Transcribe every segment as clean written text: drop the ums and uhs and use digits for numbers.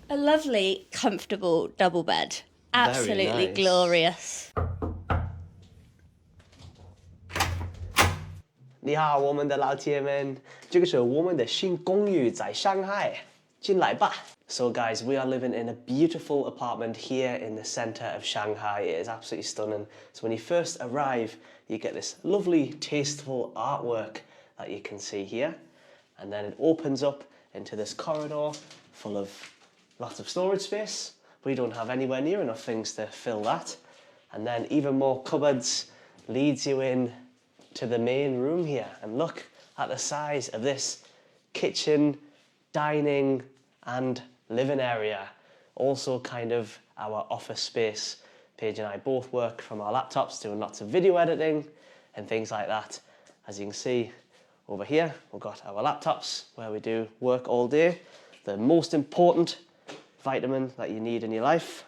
A lovely, comfortable double bed. Absolutely nice. glorious. 你好，我们的老铁们，这个是我们的新公寓在上海，进来吧。So guys, we are living in a beautiful apartment here in the center of Shanghai. It is absolutely stunning. So when you first arrive, you get this lovely, tasteful artwork that you can see here. And then it opens up into this corridor full of lots of storage space. We don't have anywhere near enough things to fill that. And then even more cupboards leads you in to the main room here. And look at the size of this kitchen, dining, and living area. Also kind of our office space. Paige and I both work from our laptops doing lots of video editing and things like that. As you can see over here, we've got our laptops where we do work all day. The most important vitamin that you need in your life.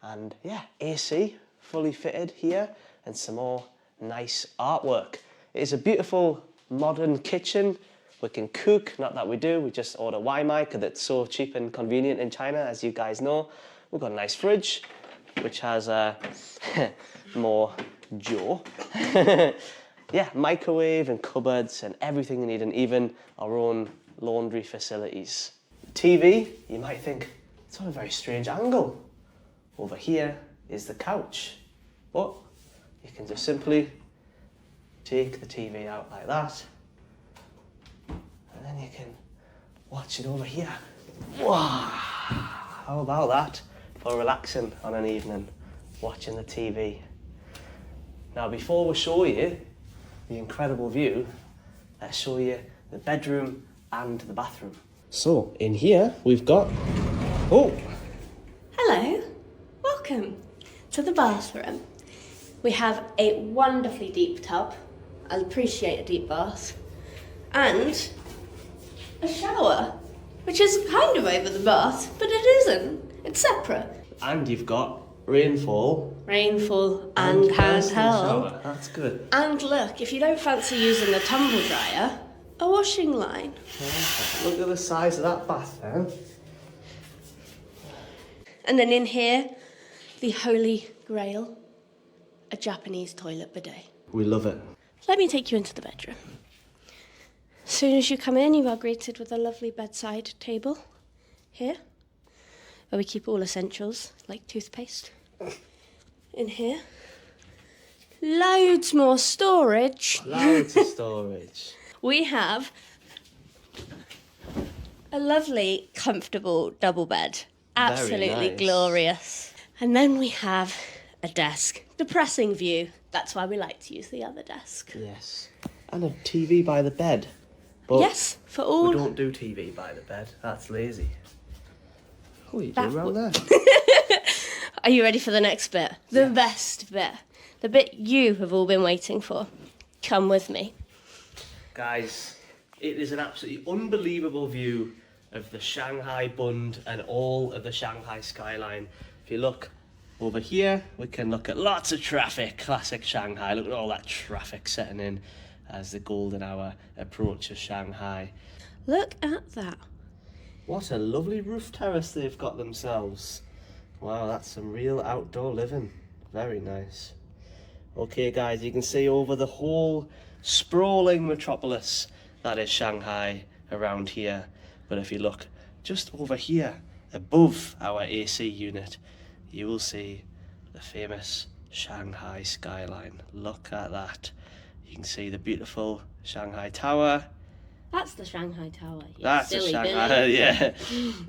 And yeah, AC fully fitted here and some more nice artwork. It's a beautiful modern kitchen. We can cook, not that we do, we just order Waimai because it's so cheap and convenient in China, as you guys know. We've got a nice fridge, which has more jaw. Yeah, microwave and cupboards and everything you need, and even our own laundry facilities. TV, you might think, it's on a very strange angle. Over here is the couch, but you can just simply take the TV out like that, and then you can watch it over here. Wow! How about that for relaxing on an evening, watching the TV? Now, before we show you the incredible view, let's show you the bedroom and the bathroom. So, in here we've got... Oh! Hello, welcome to the bathroom. We have a wonderfully deep tub. I'll appreciate a deep bath. And a shower, which is kind of over the bath, but it isn't. It's separate. And you've got rainfall And personal handheld. shower. That's good. And look, if you don't fancy using the tumble dryer, a washing line. Perfect. Look at the size of that bath then. And then in here, the holy grail, a Japanese toilet bidet. We love it. Let me take you into the bedroom. As soon as you come in, you are greeted with a lovely bedside table here, where we keep all essentials like toothpaste. In here, loads more storage. Loads of storage. We have a lovely, comfortable double bed. Absolutely nice. glorious. And then we have a desk. Depressing view. That's why we like to use the other desk. Yes. And a TV by the bed. But Yes, for all... we don't do TV by the bed. That's lazy. What are you doing That around there? Are you ready for the next bit? The best bit. The bit you have all been waiting for. Come with me. Guys, it is an absolutely unbelievable view of the Shanghai Bund and all of the Shanghai skyline. If you look over here, we can look at lots of traffic. Classic Shanghai. Look at all that traffic setting in as the golden hour approaches Shanghai. Look at that. What a lovely roof terrace they've got themselves. Wow, that's some real outdoor living. Very nice. Okay guys, you can see over the whole sprawling metropolis that is Shanghai around here. But if you look just over here, above our AC unit, you will see the famous Shanghai skyline. Look at that. You can see the beautiful Shanghai Tower. That's the Shanghai Tower. You That's a silly Shanghai, Billy. yeah.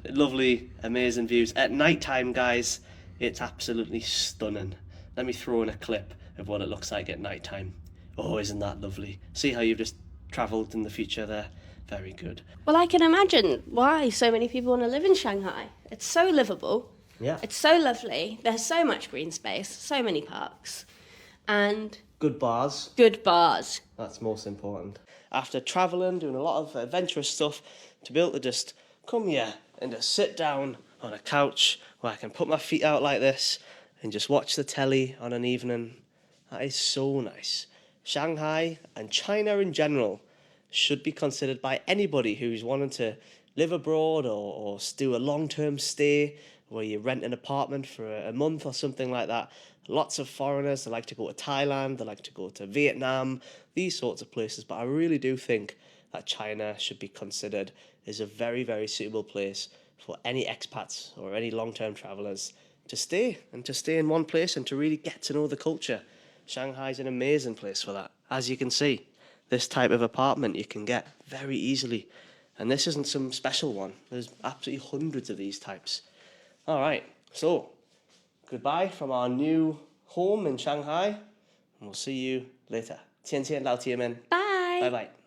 Lovely, amazing views. At night time, guys, it's absolutely stunning. Let me throw in a clip of what it looks like at night time. Oh, isn't that lovely? See how you've just travelled in the future there? Very good. Well, I can imagine why so many people want to live in Shanghai. It's so livable. Yeah. It's so lovely. There's so much green space, so many parks, and Good bars. good bars. That's most important. After travelling, doing a lot of adventurous stuff, to be able to just come here and just sit down on a couch where I can put my feet out like this and just watch the telly on an evening, that is so nice. Shanghai and China in general should be considered by anybody who's wanting to live abroad or do a long-term stay where you rent an apartment for a month or something like that. Lots of foreigners, they like to go to Thailand, they like to go to Vietnam, these sorts of places. But I really do think that China should be considered as a very, very suitable place for any expats or any long-term travellers to stay in one place and to really get to know the culture. Shanghai is an amazing place for that. As you can see, this type of apartment you can get very easily. And this isn't some special one. There's absolutely hundreds of these types. All right, so goodbye from our new home in Shanghai. And we'll see you later. 天天老铁们. Bye. Bye bye.